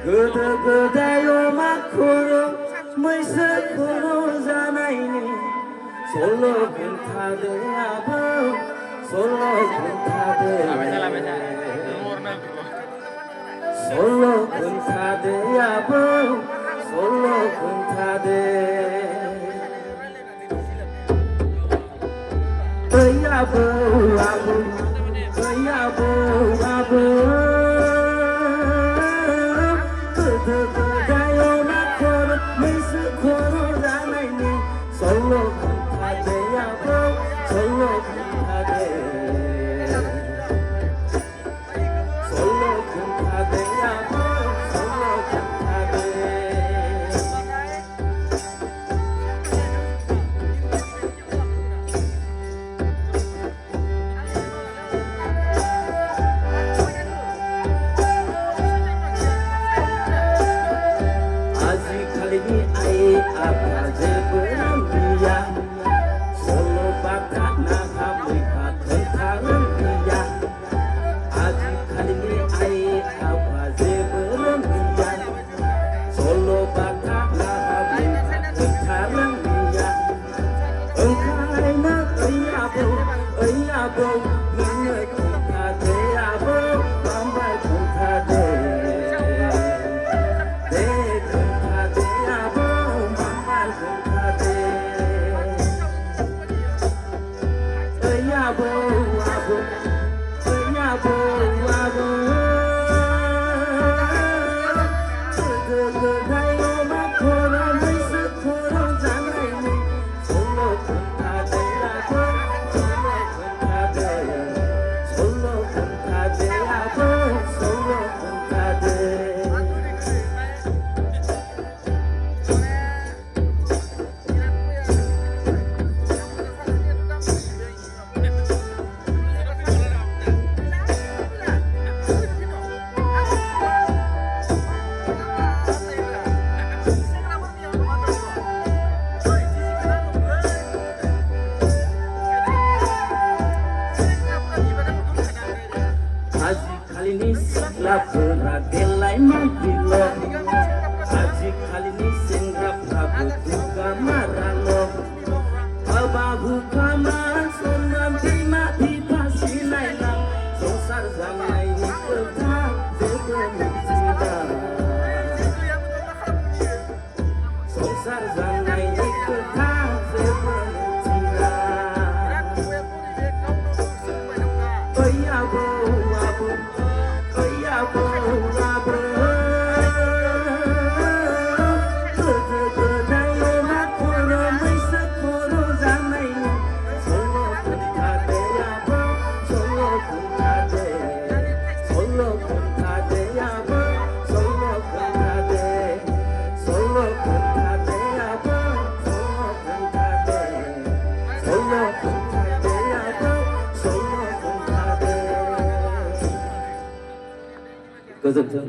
गोदो गोदायाव मा खर' मैसो खर' जानायनि सल' खोन्थादो आबौ सल' खोन्थादो सल' खोन्थादो आबौ सल' खोन्थादो ओइ आबौ आबौ ओइ आबौ आबौ गोदो गोदायाव मा खर' मैसो खर' जानायनि सल' खोन्थादो आबौ सल' खोन्थादो सल' खोन्थादो आबौ सल' खोन्थादो आजिखालिनि आइ आफा जेबो रोंलिया सल' बाथा नाहा मैहा खोन्था रोंलिया आजिखालिनि आइ आफा जेबो रोंलिया सल' बाथा नाहा मैहा खोन्था रोंलिया ओंखायनो ओइ आबौ नोंनो खोन्थादो आबौ आंबो खोन्थादो आजिखालिनि सिख्लाफोरा देलाय मागिल' आजिखालिनि सेंग्राफ्राबो दुगा माराल' हाबा हुखामा सनमान बिमा बिफा सिनायला संसार जानायनि खोथा जेबो मिथिला संसार जानायनि खोथा जेबो मिथिला ओइ आबौ गोजोन्थों।